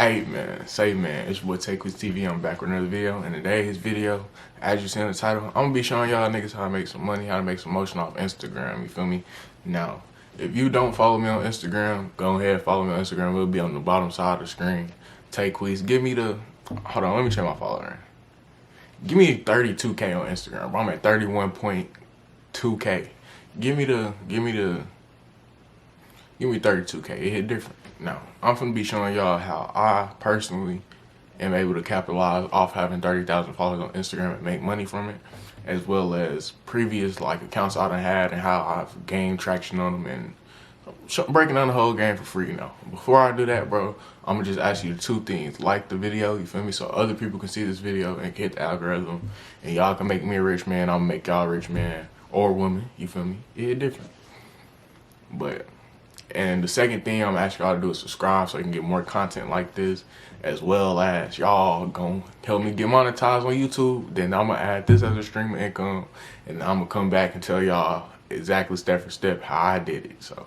Hey man, say man, it's your boy TechQuiz TV. I'm back with another video, and today's video, as you see in the title, I'm gonna be showing y'all niggas how to make some money, how to make some motion off Instagram. You feel me? Now, if you don't follow me on Instagram, go ahead follow me on Instagram. It'll be on the bottom side of the screen. TechQuiz, give me the. Hold on, let me check my follower. Give me 32K on Instagram. I'm at 31.2K. Give me 32K. It hit different. Now, I'm finna be showing y'all how I personally am able to capitalize off having 30,000 followers on Instagram and make money from it, as well as previous like accounts I done had and how I've gained traction on them, and breaking down the whole game for free now. Before I do that, bro, I'm gonna just ask you two things. Like the video, you feel me? So other people can see this video and hit the algorithm, and y'all can make me a rich man. I'm gonna make y'all a rich man or woman, you feel me? It different. And the second thing I'm asking y'all to do is subscribe so you can get more content like this, as well as y'all gonna help me get monetized on YouTube. Then I'm gonna add this as a stream of income, and I'm gonna come back and tell y'all exactly step for step how I did it. So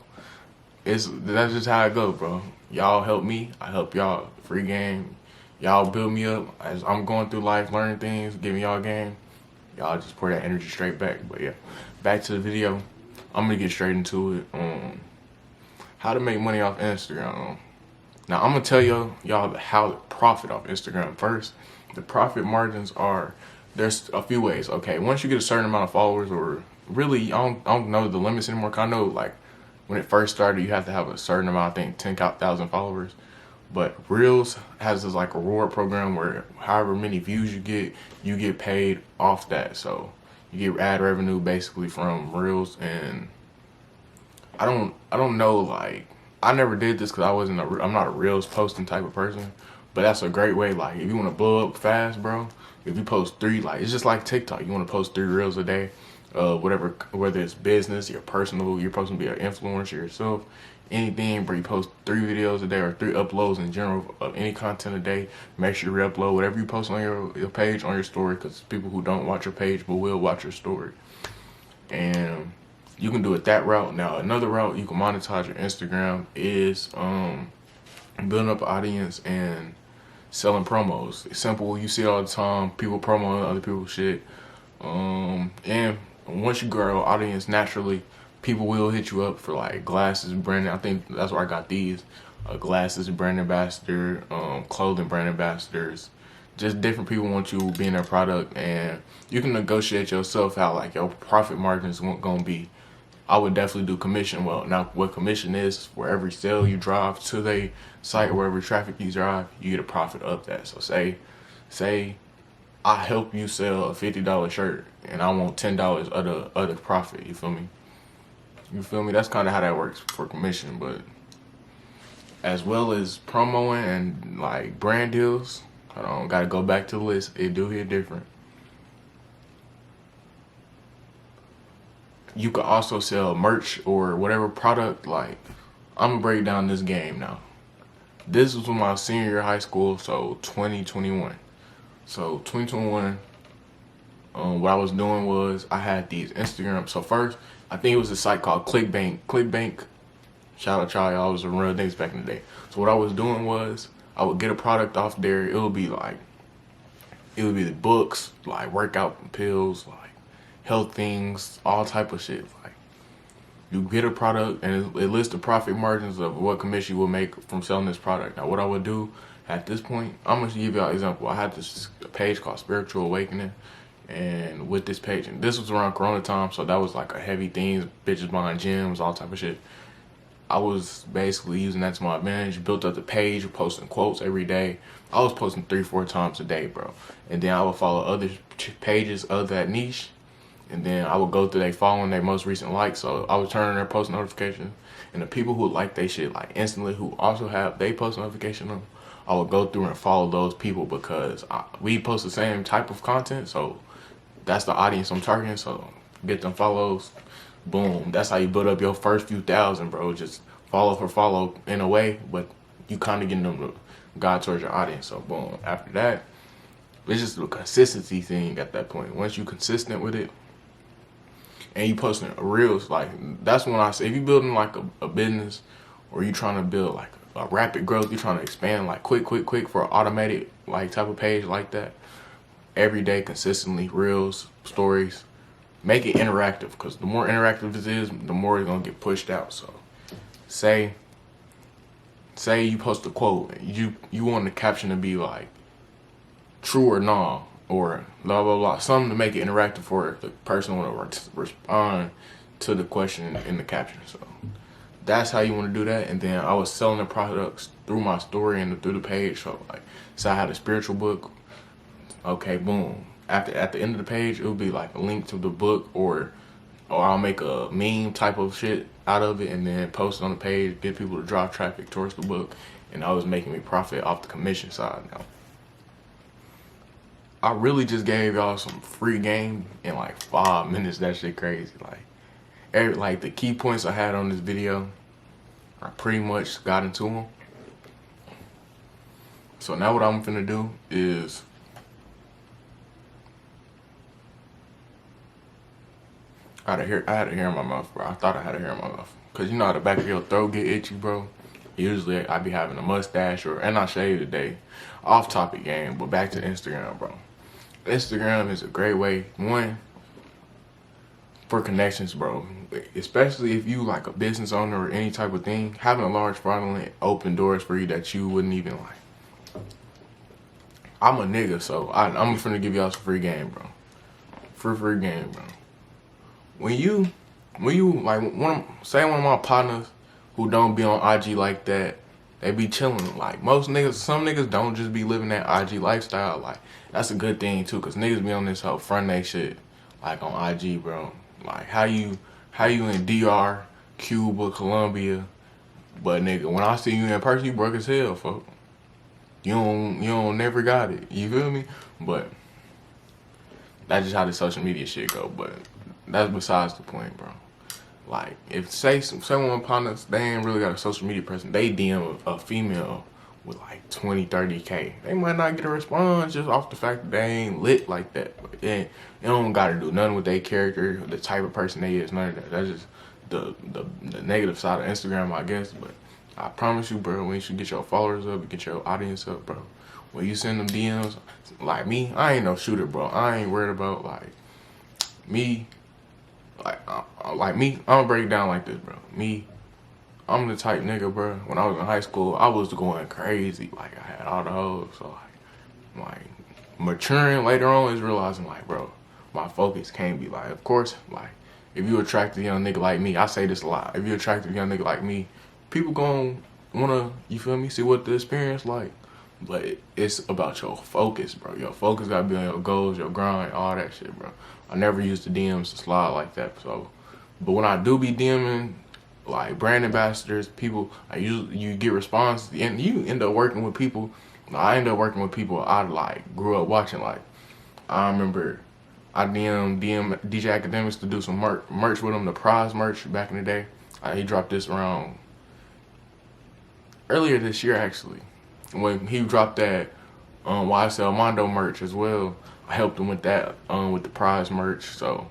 that's just how it goes, bro. Y'all help me, I help y'all. Free game. Y'all build me up as I'm going through life, learning things, giving y'all game. Y'all just pour that energy straight back. But yeah, back to the video. I'm gonna get straight into it. How to make money off Instagram. Now I'm gonna tell y'all how to profit off Instagram first. The profit margins are, there's a few ways. Okay, once you get a certain amount of followers, or really I don't know the limits anymore. Cause I know like when it first started you have to have a certain amount, I think 10,000 followers. But Reels has this like reward program where however many views you get paid off that. So you get ad revenue basically from Reels. And I don't know, like, I never did this because I'm not a Reels posting type of person, but that's a great way. Like, if you want to blow up fast, bro, if you post 3, like, it's just like TikTok. You want to post 3 Reels a day, whatever, whether it's business, your personal, you're supposed to be an influencer yourself, anything, bro, you post 3 videos a day or 3 uploads in general of any content a day. Make sure you upload whatever you post on your page, on your story, because people who don't watch your page but will watch your story. And you can do it that route. Now, another route you can monetize your Instagram is building up an audience and selling promos. It's simple. You see it all the time. People promoting other people's shit. And once you grow an audience, naturally, people will hit you up for like glasses, brand. I think that's where I got these. Glasses, brand ambassador, clothing brand ambassadors. Just different people want you being their product, and you can negotiate yourself out like your profit margins won't gonna be. I would definitely do commission. Well, now what commission is, for every sale you drive to the site or wherever traffic you drive, you get a profit of that. So say I help you sell a $50 shirt and I want $10 of the profit. You feel me? You feel me? That's kind of how that works for commission. But as well as promoing and like brand deals, I don't gotta go back to the list. It do hit different. You could also sell merch or whatever product. Like, I'm gonna break down this game now. This was my senior year of high school, so 2021. So 2021, what I was doing was I had these Instagram. So first, I think it was a site called ClickBank. ClickBank, shout out y'all, was a real things back in the day. So what I was doing was I would get a product off there. It would be the books, like workout pills, like health things, all type of shit. Like, you get a product and it lists the profit margins of what commission you will make from selling this product. Now what I would do at this point, I'm gonna give y'all an example. I had this page called Spiritual Awakening, and with this page, and this was around Corona time, so that was like a heavy things, bitches buying gyms, all type of shit. I was basically using that to my advantage, built up the page, posting quotes every day. I was posting 3-4 times a day, bro. And then I would follow other pages of that niche, and then I would go through they following their most recent likes. So I would turn on their post notifications, and the people who like they shit like instantly, who also have they post notification on, I would go through and follow those people because we post the same type of content. So that's the audience I'm targeting. So get them follows. Boom. That's how you build up your first few thousand, bro. Just follow for follow in a way, but you kind of getting them to guide towards your audience. So boom. After that, it's just a consistency thing at that point. Once you're consistent with it, and you posting reels, like, that's when I say, if you building like a business, or you trying to build like a rapid growth, you're trying to expand like quick for an automated like type of page like that, every day, consistently, reels, stories, make it interactive, because the more interactive this is, the more it's gonna get pushed out. So say you post a quote, you want the caption to be like true or no, or blah blah blah, something to make it interactive for the person want to respond to the question in the caption. So that's how you want to do that. And then I was selling the products through my story and through the page. So like, so I had a spiritual book. Okay, boom. At the end of the page, it would be like a link to the book, or I'll make a meme type of shit out of it and then post it on the page, get people to drive traffic towards the book, and I was making me profit off the commission side. Now, I really just gave y'all some free game in like 5 minutes. That shit crazy. Like the key points I had on this video, I pretty much got into them. So now what I'm finna do is I had a hair in my mouth, bro. I thought I had a hair in my mouth. Cause you know how the back of your throat get itchy, bro. Usually I be having a mustache and I shave today. Off topic game, but back to Instagram, bro. Instagram is a great way, one, for connections, bro. Especially if you like a business owner or any type of thing, having a large following open doors for you that you wouldn't even like. I'm a nigga, so I'm finna give y'all some free game, bro. Free game, bro. When you like say one of my partners who don't be on IG like that, they be chilling. Like most niggas, some niggas don't just be living that IG lifestyle. Like that's a good thing too, cause niggas be on this whole front they shit like on IG, bro. Like how you in DR, Cuba, Colombia, but nigga, when I see you in person, you broke as hell, folks. You don't never got it. You feel me? But that's just how the social media shit go. But that's besides the point, bro. Like, if say one of my partners, they ain't really got a social media presence, they DM a female with like 20, 30K. They might not get a response just off the fact that they ain't lit like that. But it don't gotta do nothing with their character, the type of person they is, none of that. That's just the negative side of Instagram, I guess. But I promise you, bro, when you should get your followers up, get your audience up, bro. When you send them DMs, like me, I ain't no shooter, bro. I ain't worried about like me. Like me, I'm gonna break it down like this, bro. Me, I'm the type nigga, bro. When I was in high school, I was going crazy. Like I had all the hoes. So like maturing later on is realizing like, bro, my focus can't be like. Of course, like if you attract a young nigga like me, I say this a lot. If you attract a young nigga like me, people gonna wanna, you feel me, see what the experience like. But it's about your focus, bro. Your focus gotta be on your goals, your grind, all that shit, bro. I never used the DMs to slide like that. So, but when I do be DMing, like brand ambassadors, people, you get responses, and you end up working with people. I end up working with people I like grew up watching. Like I remember I DM DJ Academics to do some merch with him, the prize merch back in the day. He dropped this around earlier this year actually. When he dropped that YSL Mondo merch as well, I helped him with that, with the prize merch. So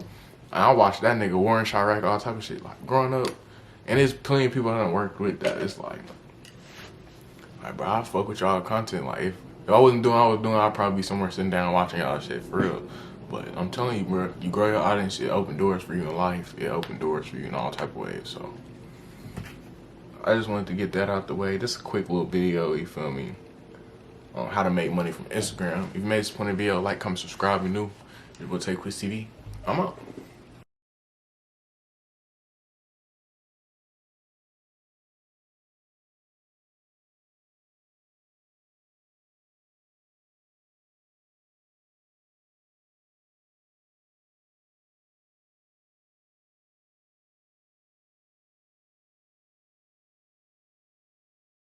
I watched that nigga, Warren Chirac, all type of shit, like growing up. And there's plenty of people I done worked with that it's like bro, I fuck with y'all content. Like if I wasn't doing what I was doing, I'd probably be somewhere sitting down watching y'all shit for real. But I'm telling you, bro, you grow your audience, it open doors for you in life. It open doors for you in all type of ways. So I just wanted to get that out the way. Just a quick little video, you feel me, on how to make money from Instagram. If you made this point of video, like, comment, subscribe if you're new. It will take Quiz TV. I'm out.